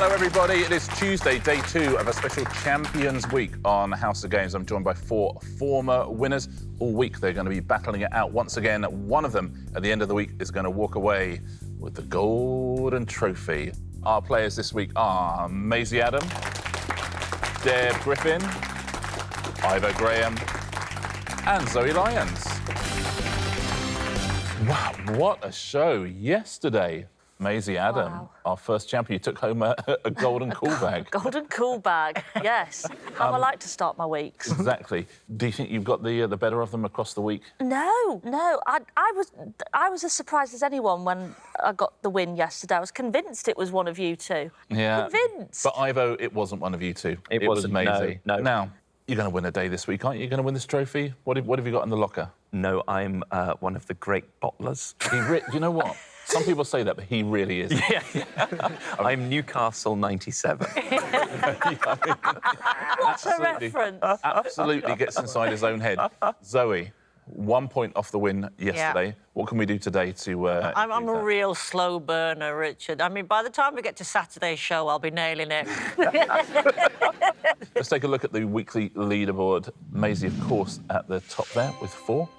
Hello, everybody. It is Tuesday, day 2 of a special Champions Week on House of Games. I'm joined by 4 former winners. All week, they're going to be battling it out once again. One of them, at the end of the week, is going to walk away with the golden trophy. Our players this week are Maisie Adam, Griffin, Ivo Graham, and Zoe Lyons. Wow, what a show yesterday. Maisie Adam, wow. Our first champion. You took home a golden cool bag. Golden cool bag, yes. How I like to start my weeks. Exactly. Do you think you've got the better of them across the week? No. I was as surprised as anyone when I got the win yesterday. I was convinced it was one of you two. Yeah. Convinced. But Ivo, it wasn't one of you two. It was wasn't, Maisie. no. Now, you're going to win a day this week, aren't you? You're going to win this trophy? What have you got in the locker? No, I'm one of the great bottlers. You know what? Some people say that, but he really is. Yeah. I'm Newcastle 97. What's a reference? Absolutely gets inside his own head. Zoe, 1 point off the win yesterday. Yeah. What can we do today to... I'm a real slow burner, Richard. I mean, by the time we get to Saturday's show, I'll be nailing it. Let's take a look at the weekly leaderboard. Maisie, of course, at the top there with 4.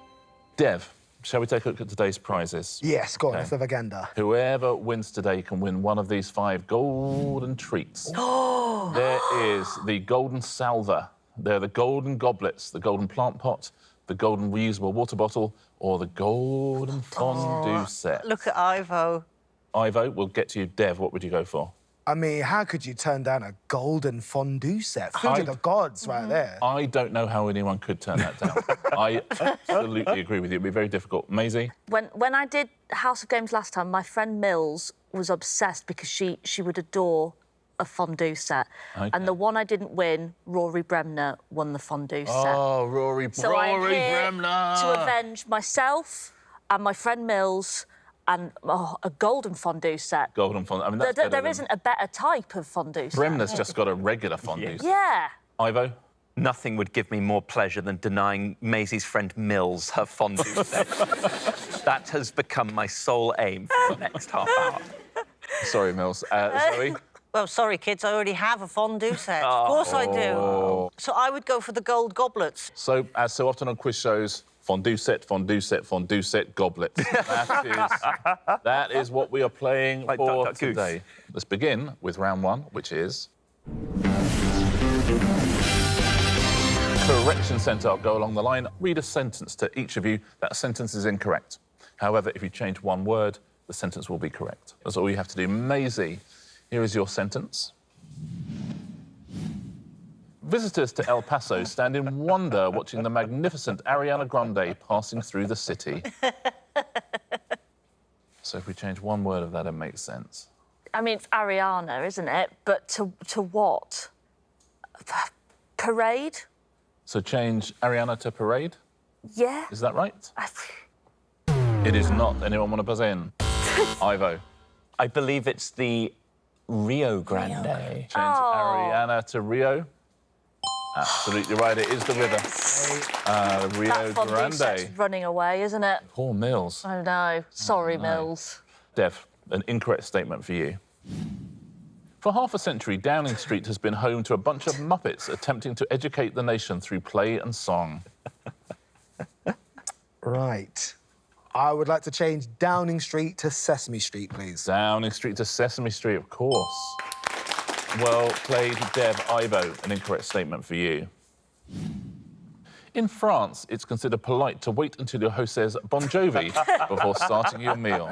Dev, shall we take a look at today's prizes? Yes, go on, let's have a gander. Whoever wins today can win one of these 5 golden treats. There is the golden salver. There are the golden goblets, the golden plant pot, the golden reusable water bottle, or the golden fondue set. Look at Ivo. Ivo, we'll get to you. Dev, what would you go for? I mean, how could you turn down a golden fondue set? Food of the gods right there. I don't know how anyone could turn that down. I absolutely agree with you. It'd be very difficult. Maisie? When I did House of Games last time, my friend Mills was obsessed because she would adore a fondue set. Okay. And the one I didn't win, Rory Bremner, won the fondue set. Oh, Rory So I'm here Bremner! to avenge myself and my friend Mills and a golden fondue set. Golden fondue. I mean, that's There isn't a better type of fondue set. Bremner's just got a regular fondue set. Yeah. Ivo? Nothing would give me more pleasure than denying Maisie's friend Mills her fondue set. That has become my sole aim for the next half hour. Sorry, Mills. Zoe? Well, sorry, kids, I already have a fondue set. Of course I do. So I would go for the gold goblets. So, as so often on quiz shows, fondue set, fondue set, fondue set, goblets. That is what we are playing Like for Duck, Duck, Goose. today. Let's begin with round 1, which is... Correction centre. I'll go along the line. Read a sentence to each of you. That sentence is incorrect. However, if you change one word, the sentence will be correct. That's all you have to do. Maisie, here is your sentence. Visitors to El Paso stand in wonder watching the magnificent Ariana Grande passing through the city. So if we change one word of that, it makes sense. I mean, it's Ariana, isn't it? But to what? Parade? So change Ariana to parade? Yeah. Is that right? It is not. Anyone want to buzz in? Ivo. I believe it's the Rio Grande. Change Ariana to Rio. Absolutely right. It is the river. Rio That fondue set's Grande. running away, isn't it? Poor Mills. Oh, no. Sorry, Mills. Dev, an incorrect statement for you. For half a century, Downing Street has been home to a bunch of Muppets attempting to educate the nation through play and song. Right. I would like to change Downing Street to Sesame Street, please. Downing Street to Sesame Street, of course. Well played, Dev. Ivo, an incorrect statement for you. In France, it's considered polite to wait until your host says Bon Jovi before starting your meal.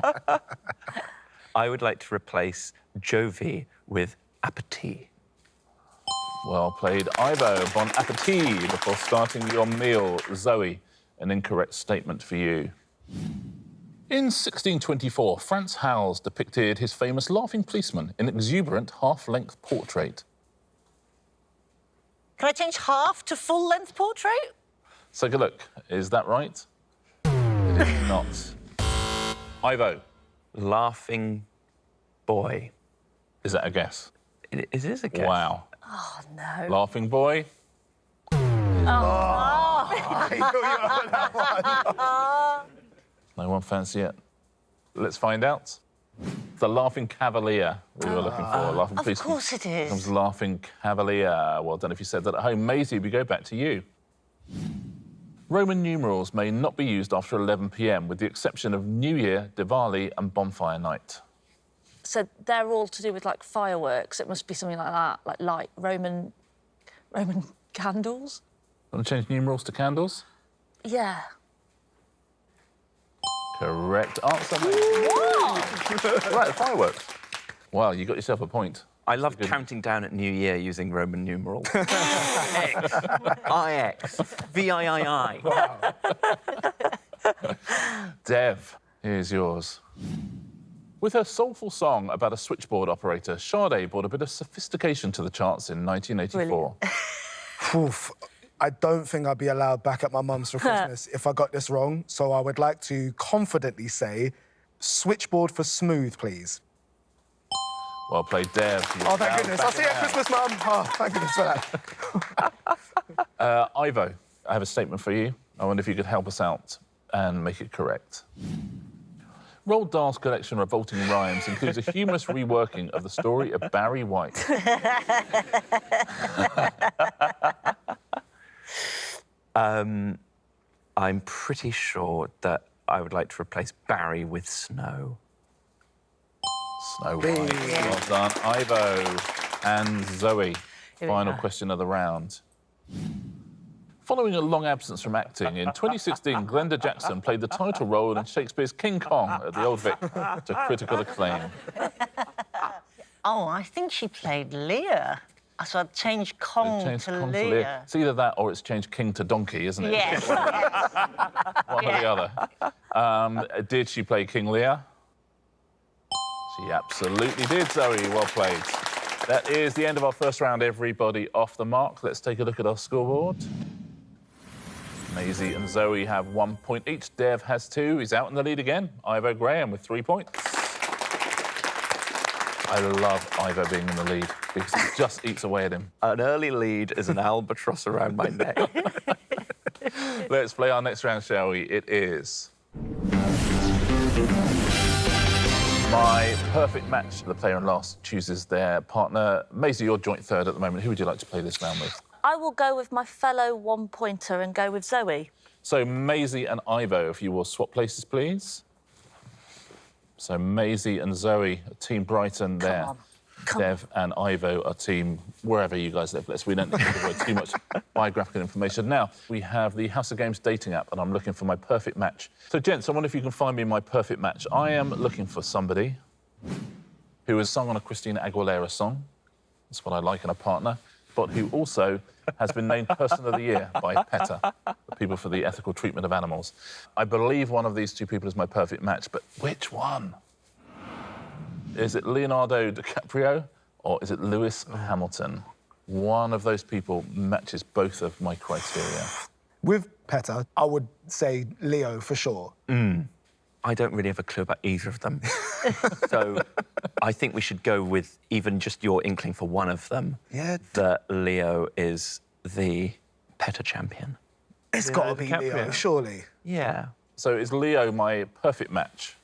I would like to replace Jovi with Appetit. Well played, Ivo. Bon appetit before starting your meal. Zoe, an incorrect statement for you. In 1624, Frans Hals depicted his famous laughing policeman in exuberant half-length portrait. Can I change half to full-length portrait? Take a look. Is that right? It is not. Ivo, Laughing boy. is that a guess? It is a guess. Wow. Oh, no. Laughing boy? No one fancy it? Let's find out. the Laughing Cavalier we were looking for. Laughing Of course it is. Comes Laughing Cavalier. Well done if you said that at home. Maisie, we go back to you. Roman numerals may not be used after 11 p.m, with the exception of New Year, Diwali and Bonfire Night. So they're all to do with, like, fireworks. It must be something like that, like light Roman candles. Want to change numerals to candles? Yeah. Correct answer, Maisie. What? Right, fireworks. Well, you got yourself a point. I love counting down at New Year using Roman numerals. X, IX, VIII. Wow. Dev, here's yours. With her soulful song about a switchboard operator, Sade brought a bit of sophistication to the charts in 1984. Oof. I don't think I'd be allowed back at my mum's for Christmas if I got this wrong, so I would like to confidently say, switchboard for smooth, please. Well played, Dev. Oh, thank goodness. I'll see you at Christmas, Mum. Oh, thank goodness for that. Ivo, I have a statement for you. I wonder if you could help us out and make it correct. Roald Dahl's collection Revolting Rhymes includes a humorous reworking of the story of Barry White. I'm pretty sure that I would like to replace Barry with Snow. Snow White. Well done. Ivo and Zoe. Final question of the round. Following a long absence from acting, in 2016, Glenda Jackson played the title role in Shakespeare's King Kong at the Old Vic to critical acclaim. Oh, I think she played Lear. So I'd change Kong to Lear. It's either that or it's changed King to Donkey, isn't it? Yes. One or the other. Did she play King Lear? She absolutely did, Zoe. Well played. That is the end of our first round. Everybody off the mark. Let's take a look at our scoreboard. Maisie and Zoe have 1 point each. Dev has 2. He's out in the lead again. Ivo Graham with 3 points. I love Ivo being in the lead because he just eats away at him. An early lead is an albatross around my neck. Let's play our next round, shall we? It is My Perfect Match. The player in last chooses their partner. Maisie, you're joint third at the moment. Who would you like to play this round with? I will go with my fellow one-pointer and go with Zoe. So Maisie and Ivo, if you will swap places, please. So Maisie and Zoe, Team Brighton there. Dev and Ivo are team wherever you guys live. We don't need to give away too much biographical information. Now, we have the House of Games dating app, and I'm looking for my perfect match. So, gents, I wonder if you can find me my perfect match. I am looking for somebody who has sung on a Christina Aguilera song. That's what I like in a partner. But who also has been named Person of the Year by PETA, the People for the Ethical Treatment of Animals. I believe one of these two people is my perfect match, but which one? Is it Leonardo DiCaprio or is it Lewis Hamilton? One of those people matches both of my criteria. With PETA, I would say Leo for sure. I don't really have a clue about either of them. So I think we should go with even just your inkling for one of them. Yeah. That Leo is the PETA champion. It's got to be DiCaprio. Leo, surely. Yeah. So is Leo my perfect match?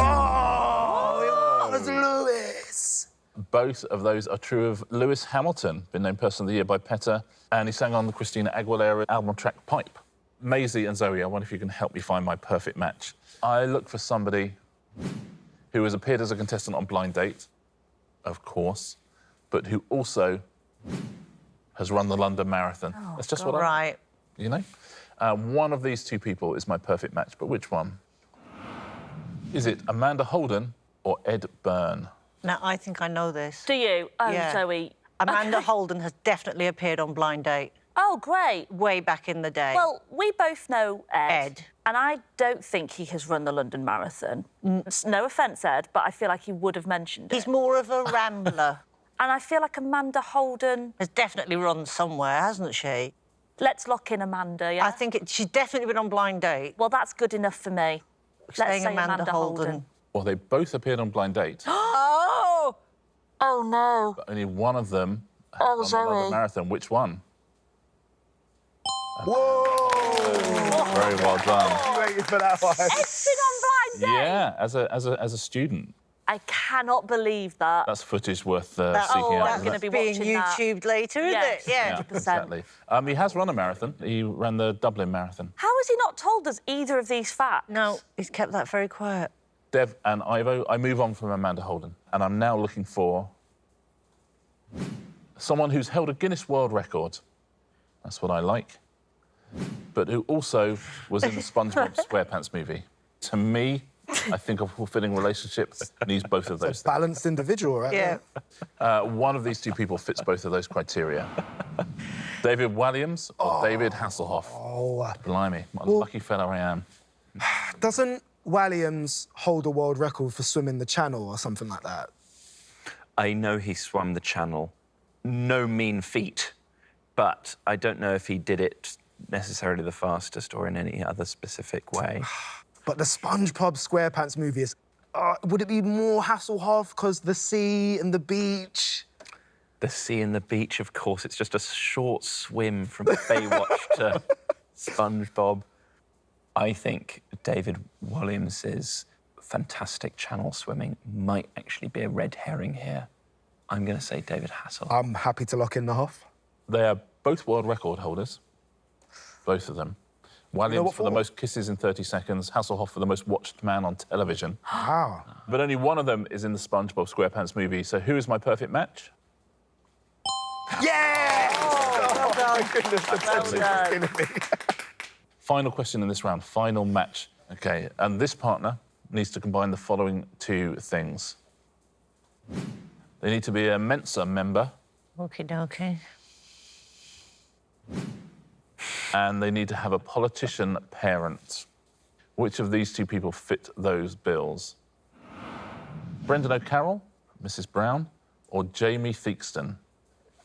Oh, it was Lewis. Both of those are true of Lewis Hamilton, been named Person of the Year by PETA, and he sang on the Christina Aguilera album track Pipe. Maisie and Zoe, I wonder if you can help me find my perfect match. I look for somebody who has appeared as a contestant on Blind Date, of course, but who also has run the London Marathon. That's just what Right. you know? One of these two people is my perfect match, but which one? Is it Amanda Holden or Ed Byrne? Now, I think I know this. Do you? Oh, Yeah. Zoe. Amanda Holden has definitely appeared on Blind Date Oh, great. way back in the day. Well, we both know Ed. Ed. And I don't think he has run the London Marathon. No offence, Ed, but I feel like he would have mentioned it. He's more of a rambler. And I feel like Amanda Holden... Has definitely run somewhere, hasn't she? Let's lock in Amanda, yeah? I think she's definitely been on Blind Date. Well, that's good enough for me. Let's Saying say Amanda Holden. Well, they both appeared on Blind Date, Oh! Oh, no. but only one of them has Oh, run the London Zoe. Marathon. Which one? Whoa! Very well done. You waited for that one. Ed's been on Blind Date. Yeah, as a student. I cannot believe that. That's footage worth seeking I'm out. going to be Being watching that. YouTubed later, isn't it? Yeah. 100%. Exactly. He has run a marathon. He ran the Dublin Marathon. How has he not told us either of these facts? No, he's kept that very quiet. Dev and Ivo, I move on from Amanda Holden, and I'm now looking for someone who's held a Guinness World Record. That's what I like. But who also was in the SpongeBob SquarePants movie. To me, I think a fulfilling relationship needs both of those things. Balanced individual, right? Yeah. One of these two people fits both of those criteria. David Walliams or David Hasselhoff. Oh. Blimey, what a lucky fella I am. Doesn't Walliams hold a world record for swimming the channel or something like that? I know he swam the channel. No mean feat. But I don't know if he did it necessarily the fastest or in any other specific way. But the SpongeBob SquarePants movie is... would it be more Hasselhoff because the sea and the beach? The sea and the beach, of course. It's just a short swim from Baywatch to SpongeBob. I think David Walliams' fantastic channel swimming might actually be a red herring here. I'm going to say David Hasselhoff. I'm happy to lock in the Hoff. They are both world record holders, both of them. Walliams what for the for? most kisses in 30 seconds, Hasselhoff for the most watched man on television. Wow. But only one of them is in the SpongeBob SquarePants movie, so who is my perfect match? Yeah! Well done. Goodness, the tension's done. killing me. Final question in this round, final match. OK, and this partner needs to combine the following two things. They need to be a Mensa member, Okie dokie. and they need to have a politician parent. Which of these two people fit those bills? Brendan O'Carroll, Mrs. Brown, or Jamie Theakston?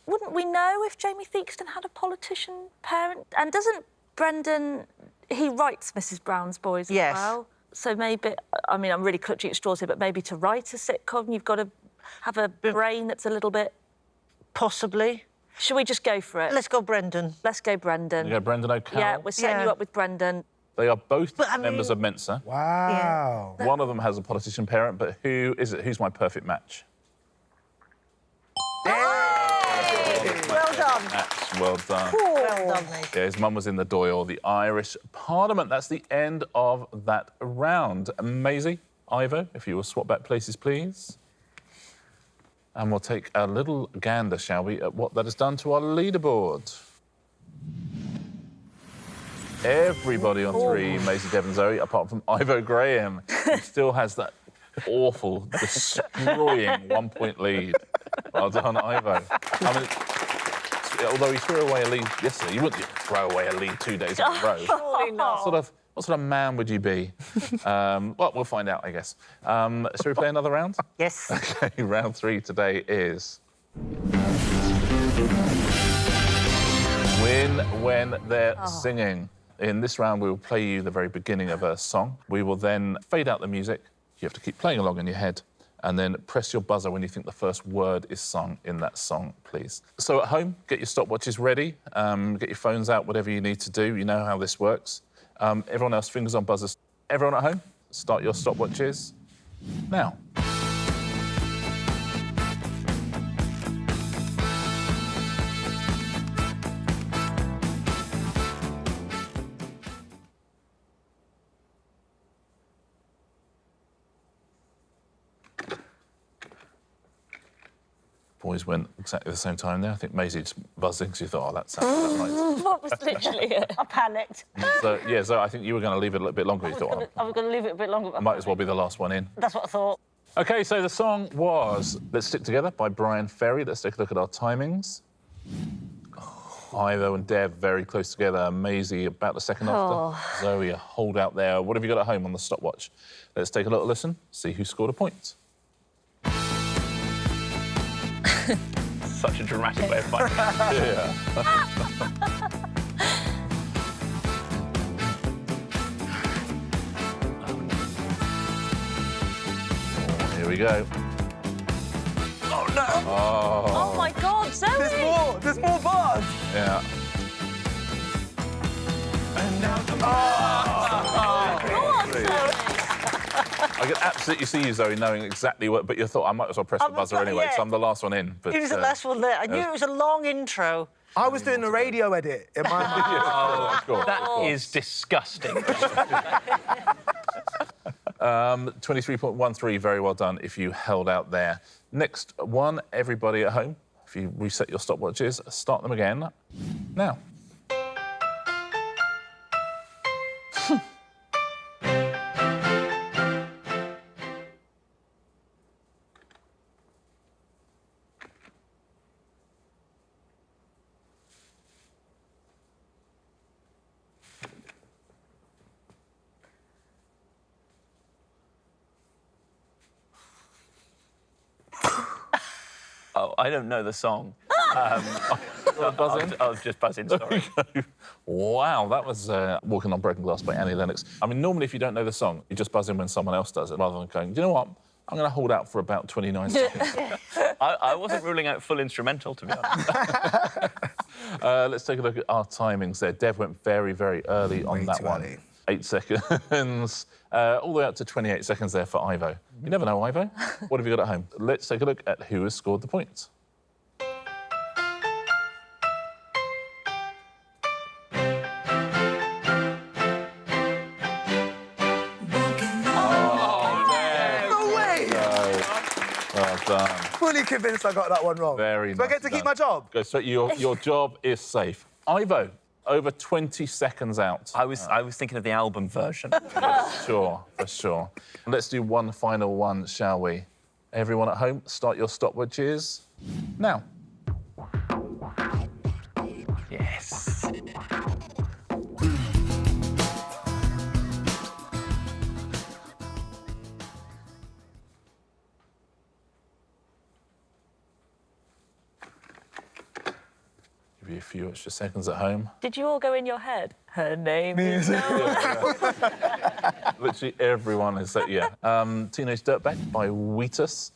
Wouldn't we know if Jamie Theakston had a politician parent? And doesn't Brendan... He writes Mrs. Brown's Boys Yes. as well. So maybe... I mean, I'm really clutching at straws here, but maybe to write a sitcom, you've got to have a brain that's a little bit... Possibly. Should we just go for it? Let's go Brendan. Let's go Brendan. You go Brendan O'Carroll? Yeah, we're setting Yeah. you up with Brendan. They are both But, I members mean- of Mensa. Wow. One of them has a politician parent, but who is it? Who's my perfect match? Well done. Match, well done. Well done, mate. Yeah, his mum was in the Dáil, the Irish Parliament. That's the end of that round. Maisie, Ivo, if you will swap back places, please. And we'll take a little gander, shall we, at what that has done to our leaderboard. Everybody on three, Maisie, Dev and Zoe, apart from Ivo Graham, who still has that awful, destroying one-point lead. Well done, Ivo. I mean, although he threw away a lead yesterday, you wouldn't throw away a lead 2 days in a row. Surely not. What sort of man would you be? Well, we'll find out, I guess. Shall we play another round? Yes. OK, round 3 today is... Win when they're singing. In this round, we will play you the very beginning of a song. We will then fade out the music. You have to keep playing along in your head, and then press your buzzer when you think the first word is sung in that song, please. So at home, get your stopwatches ready, get your phones out, whatever you need to do. You know how this works. Everyone else, fingers on buzzers. Everyone at home, start your stopwatches now. Boys went exactly the same time there. I think Maisie just buzzing because you thought, oh, that sounds about right. What was literally it? I panicked. So, yeah, so I think you were going to leave it a little bit longer. You thought, I was going to leave it a bit longer. I might as well be the last one in. That's what I thought. OK, so the song was Let's Stick Together by Brian Ferry. Let's take a look at our timings. Ivo and Dev very close together. Maisie about the second after. Zoe, a hold out there. What have you got at home on the stopwatch? Let's take a little listen, see who scored a point. Such a dramatic way of finding out. Yeah. Here we go. Oh, no! Oh, my God, Zoe! There's more bars. Yeah. Go on, Zoe! I I can absolutely see you, Zoe, knowing exactly what... But you thought I might as well press the buzzer anyway, so I'm the last one in. But, He was the last one there. I knew it was a long intro. I was doing the radio edit in my mind. Oh, of course. That is disgusting. 23.13, very well done if you held out there. Next one, everybody at home, if you reset your stopwatches, start them again now. Oh, I don't know the song. I'll just buzz in, sorry. Wow, that was Walking on Broken Glass by Annie Lennox. I mean, normally if you don't know the song, you just buzz in when someone else does it, rather than going, do you know what? I'm going to hold out for about 29 seconds. I wasn't ruling out full instrumental, to be honest. Let's take a look at our timings there. Dev went very, very early on that one. early. 8 seconds, all the way up to 28 seconds there for Ivo. You never know, Ivo. What have you got at home? Let's take a look at who has scored the points. Well done. Fully convinced I got that one wrong. Very Do I nice get to keep done. my job? Go straight. Your job is safe. Ivo, over 20 seconds out. I was thinking of the album version. For sure. Let's do one final one, shall we? Everyone at home, start your stopwatches now. Yes. Give you a few extra seconds at home. Did you all go in your head? Her name is Noah. Literally everyone has said, yeah. Teenage Dirtbag by Wheatus.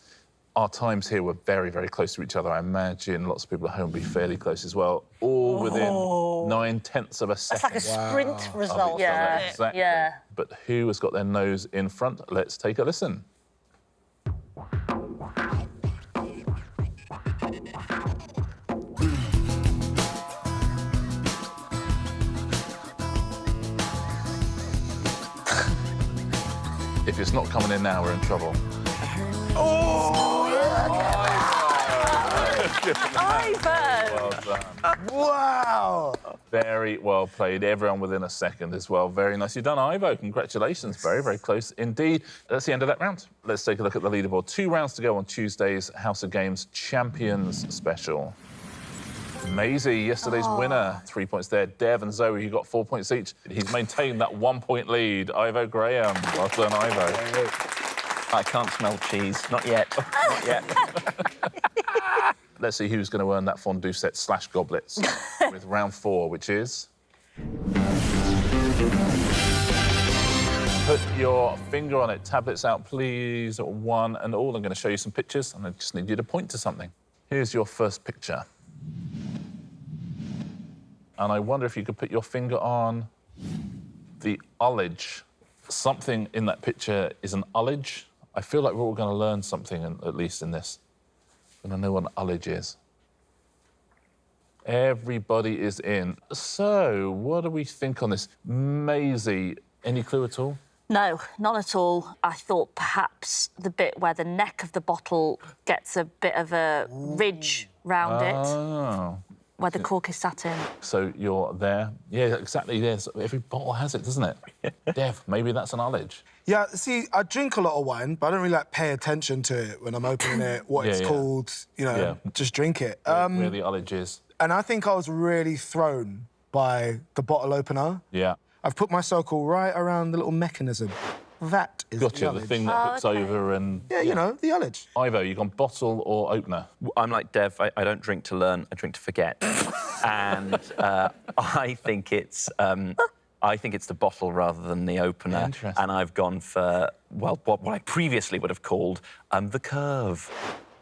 Our times here were very, very close to each other. I imagine lots of people at home will be fairly close as well. All within 9/10 of a second. That's like a sprint result. Yeah, Exactly. yeah. But who has got their nose in front? Let's take a listen. If it's not coming in now, we're in trouble. Ivo! Well done. Wow! Very well played. Everyone within a second as well. Very nicely done, Ivo. Congratulations. Very, very close indeed. That's the end of that round. Let's take a look at the leaderboard. 2 rounds to go on Tuesday's House of Games Champions Special. Maisie, yesterday's winner. 3 points there. Dev and Zoe, who got 4 points each. He's maintained that 1-point lead. Ivo Graham. Well done, Ivo. I can't smell cheese. Not yet. Not yet. Let's see who's going to earn that fondue set / goblets with round 4, which is... Put your finger on it. Tablets out, please. 1 and all. I'm going to show you some pictures, and I just need you to point to something. Here's your first picture. And I wonder if you could put your finger on the ullage. Something in that picture is an ullage. I feel like we're all going to learn something, at least in this. And I know what an ullage is. Everybody is in. So, what do we think on this? Maisie, any clue at all? No, none at all. I thought perhaps the bit where the neck of the bottle gets a bit of a ridge round it, where the cork is sat in. So you're there. Yeah, exactly. Yes, every bottle has it, doesn't it? Dev, maybe that's an ullage. Yeah, see, I drink a lot of wine, but I don't really like pay attention to it when I'm opening it, what it's called, you know, just drink it. Where the ullage is. And I think I was really thrown by the bottle opener. Yeah. I've put my circle right around the little mechanism. That is Gotcha, the the ullage. thing that hooks over and... Yeah, you know, the ullage. Ivo, you gone bottle or opener? I'm like Dev. I don't drink to learn. I drink to forget. And I think it's the bottle rather than the opener. Interesting. And I've gone for, well, what I previously would have called the curve.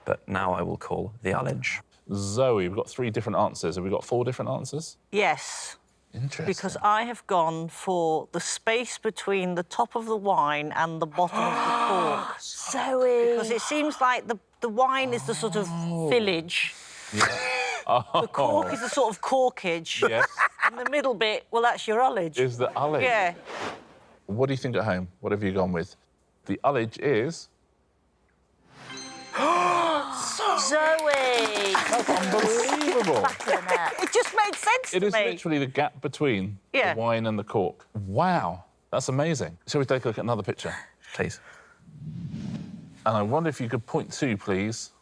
But now I will call the ullage. Zoe, we've got 3 different answers. Have we got 4 different answers? Yes. Interesting. Because I have gone for the space between the top of the wine and the bottom of the cork. Zoe. Because it seems like the wine is the sort of village. Yeah. The cork is the sort of corkage. Yes. And the middle bit, well, that's your ullage. Is the ullage. Yeah. What do you think at home? What have you gone with? The ullage is... Zoe. That's unbelievable. Back of the net. It just made sense to It me. is literally the gap between Yeah. the wine and the cork. Wow, that's amazing. Shall we take a look at another picture? Please. And I wonder if you could point to, please,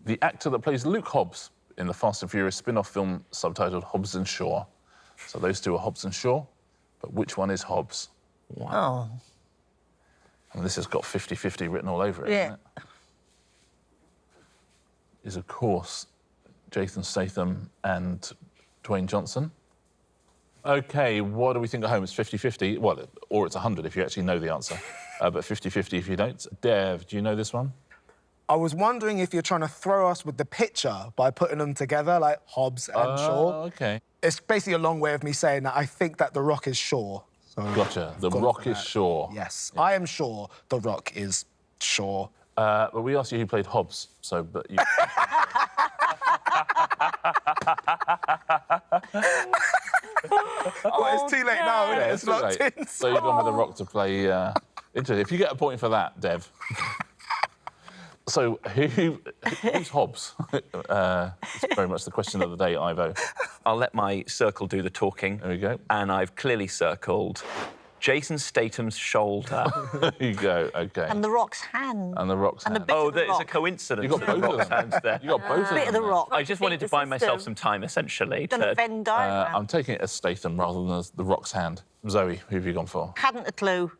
the actor that plays Luke Hobbs in the Fast and Furious spin-off film subtitled Hobbs and Shaw. So those two are Hobbs and Shaw, but which one is Hobbs? Oh. And this has got 50-50 written all over it, Yeah. hasn't it? Is, of course, Jason Statham and Dwayne Johnson. OK, what do we think at home? It's 50-50. Well, or it's 100 if you actually know the answer, but 50-50 if you don't. Dev, do you know this one? I was wondering if you're trying to throw us with the picture by putting them together, like Hobbs and Shaw. OK. It's basically a long way of me saying that I think that The Rock is Shaw. So Gotcha. The gone Rock for is that. Shaw. Yes, I am sure The Rock is Shaw. But we asked you who played Hobbs, so... But you... Well, it's too late now, isn't it? Yeah, It's too locked late. in. So you've gone with The Rock to play... Interesting. If you get a point for that, Dev. So who's Hobbs? It's very much the question of the day, Ivo. I'll let my circle do the talking. There we go. And I've clearly circled Jason Statham's shoulder. There you go, OK. And The Rock's hand. And The Rock's And a hand. bit Oh, of The there's a Rock. coincidence. You got that The both of Rock's them. hand's there. You got both of them. Bit of The there. Rock. I just wanted to the buy myself system. some time, essentially. Done a Venn diagram. I'm taking it as Statham rather than as The Rock's hand. Zoe, who have you gone for? Hadn't a clue.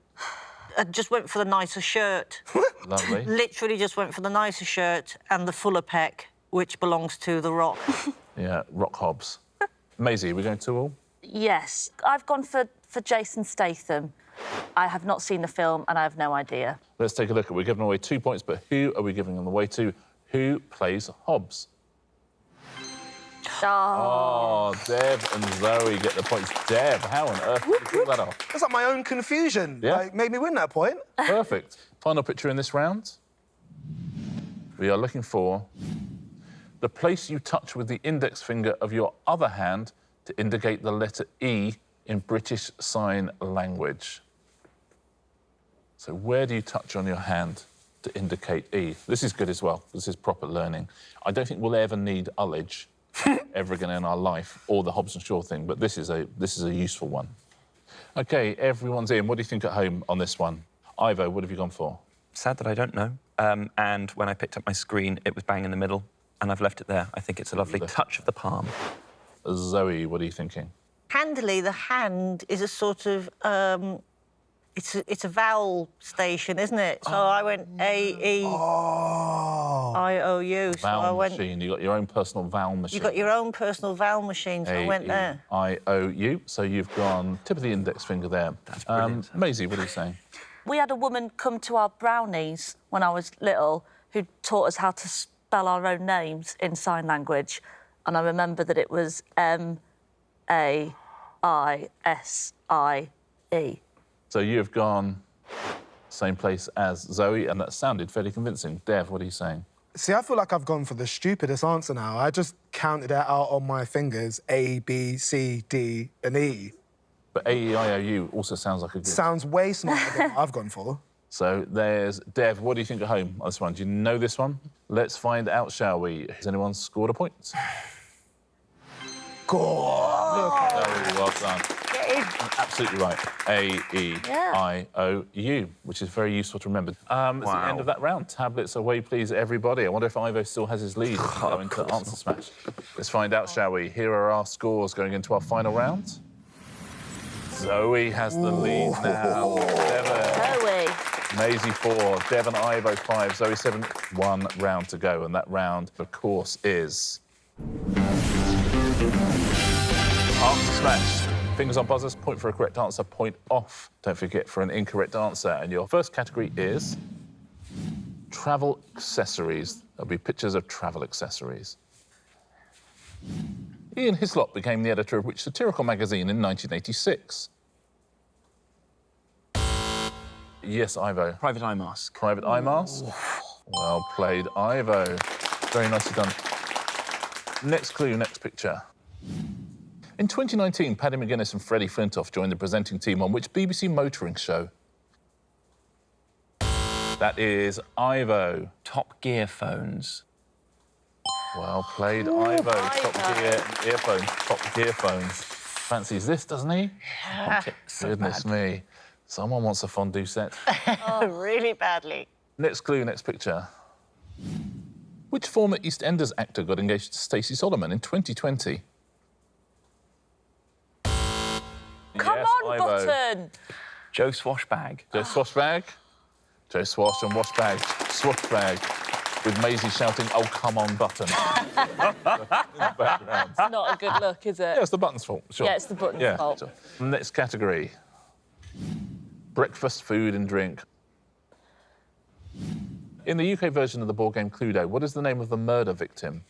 I just went for the nicer shirt. Lovely. Literally just went for the nicer shirt and the fuller peck, which belongs to The Rock. Yeah, Rock Hobbs. Maisie, we're going 2-2? Yes, I've gone for Jason Statham. I have not seen the film and I have no idea. Let's take a look. We're giving away 2 points, but who are we giving them away to? Who plays Hobbs? Oh, Dev and Zoe get the points. Dev, how on earth did you pull that off? That's like my own confusion. Yeah. Like, made me win that point. Perfect. Final picture in this round. We are looking for the place you touch with the index finger of your other hand to indicate the letter E in British Sign Language. So where do you touch on your hand to indicate E? This is good as well. This is proper learning. I don't think we'll ever need ullage ever again in our life, or the Hobbs and Shaw thing, but this is a useful one. OK, everyone's in. What do you think at home on this one? Ivo, what have you gone for? Sad that I don't know. And when I picked up my screen, it was bang in the middle, and I've left it there. I think it's a lovely touch of the palm. Zoe, what are you thinking? Handily, the hand is a sort of... it's a vowel station, isn't it? So I went A-E-I-O-U. So I Vowel went... machine. You got your own personal vowel machine. You got your own personal vowel machine, so I went there. A-E-I-O-U. So you've gone tip of the index finger there. That's brilliant. Maisie, what are you saying? We had a woman come to our brownies when I was little who taught us how to spell our own names in sign language. And I remember that it was M-A-I-S-I-E. So you've gone same place as Zoe, and that sounded fairly convincing. Dev, what are you saying? See, I feel like I've gone for the stupidest answer now. I just counted it out on my fingers, A, B, C, D, and E. But A-E-I-O-U also sounds like a good... Sounds way smarter than what I've gone for. So there's Dev. What do you think at home on this one? Do you know this one? Let's find out, shall we? Has anyone scored a point? God. Very well done. Absolutely right. A-E-I-O-U, which is very useful to remember. It's the end of that round. Tablets away, please, everybody. I wonder if Ivo still has his lead as we go into Answer Smash. Let's find out, shall we? Here are our scores going into our final round. Zoe has the lead now. Zoe. Maisie 4, Dev and Ivo 5, Zoe 7. 1 round to go, and that round, of course, is... Answer Smash. Fingers on buzzers, point for a correct answer, point off. Don't forget for an incorrect answer. And your first category is travel accessories. There'll be pictures of travel accessories. Ian Hislop became the editor of which satirical magazine in 1986? Yes, Ivo. Private Eye Mask. Private Eye Mask. Well played, Ivo. Very nicely done. Next clue, next picture. In 2019, Paddy McGuinness and Freddie Flintoff joined the presenting team on which BBC motoring show? That is Ivo. Top Gear phones. Well played, Ivo. Top Gear earphones, Top Gear phones. Fancies this, doesn't he? Yeah. Goodness me. Someone wants a fondue set. Really badly. Next clue, next picture. Which former EastEnders actor got engaged to Stacey Solomon in 2020? Come Yes, on, Ivo. Button! Joe Swashbag. Joe Swashbag. Joe Swash and Washbag. Swashbag. With Maisie shouting, "Oh, come on, Button." In the background. It's not a good look, is it? Yeah, it's the Button's fault, sure. Yeah, it's the Button's fault. Sure. Next category. Breakfast, food and drink. In the UK version of the board game Cluedo, what is the name of the murder victim?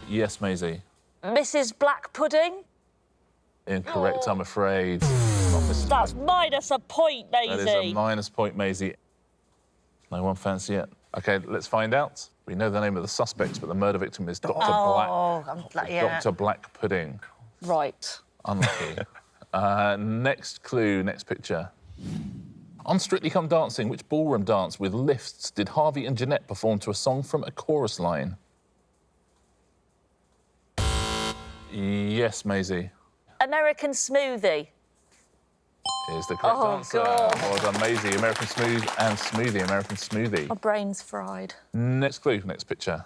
Yes, Maisie. Mrs. Black Pudding? Incorrect, I'm afraid. Not Mrs. That's minus a point, Maisie. That is a minus point, Maisie. No one fancy it? OK, let's find out. We know the name of the suspects, but the murder victim is Dr. Black. I'm like, yeah. Dr. Black Pudding. Right. Unlucky. Next clue, next picture. On Strictly Come Dancing, which ballroom dance with lifts did Harvey and Jeanette perform to a song from a chorus line? Yes, Maisie. American Smoothie. Is the correct answer. God. Well done, Maisie. American Smooth and Smoothie. American Smoothie. My brain's fried. Next clue, next picture.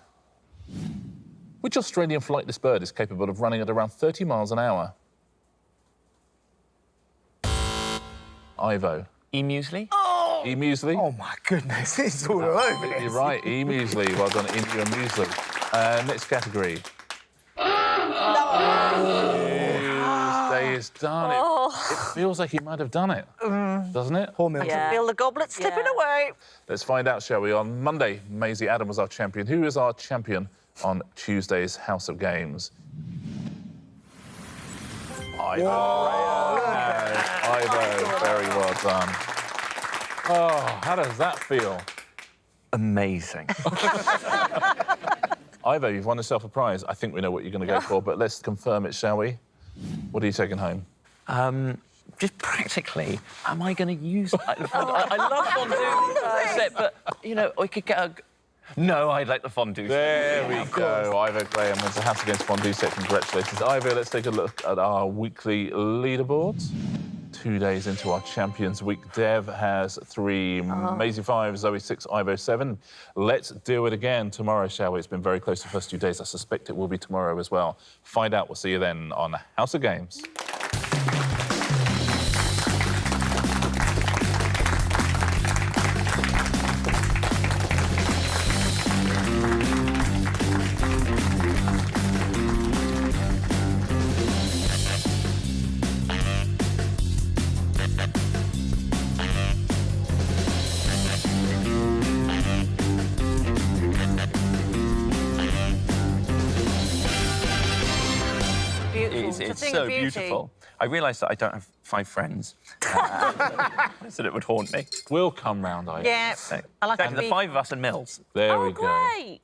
Which Australian flightless bird is capable of running at around 30 miles an hour? Ivo. E-muesli. E-muesli. Oh, my goodness, it's all over You're this. right, e-muesli. Well done, Emu and muesli. Next category. Tuesday is done. It feels like he might have done it, doesn't it? Poor Milton. Yeah. Feel the goblet slipping Yeah. away. Let's find out, shall we? On Monday, Maisie Adam was our champion. Who is our champion on Tuesday's House of Games? Ivo. Ivo, very well done. Oh, how does that feel? Amazing. Ivo, you've won yourself a prize. I think we know what you're going to go for, but let's confirm it, shall we? What are you taking home? Just practically, am I going to use... I love fondue set, but, you know, we could get a... No, I'd like the fondue set. There we go. Ivo Graham wins the House of Games fondue set. Congratulations. Ivo, let's take a look at our weekly leaderboards. 2 days into our Champions Week. Dev has 3, Maisie 5, Zoe 6, Ivo 7. Let's do it again tomorrow, shall we? It's been very close the first 2 days. I suspect it will be tomorrow as well. Find out. We'll see you then on House of Games. It's so beautiful. I realised that I don't have 5 friends. I said it would haunt me. We'll come round, Ivo. Yeah, I like Exactly, the 5 of us and Mills. There Oh, we go. great.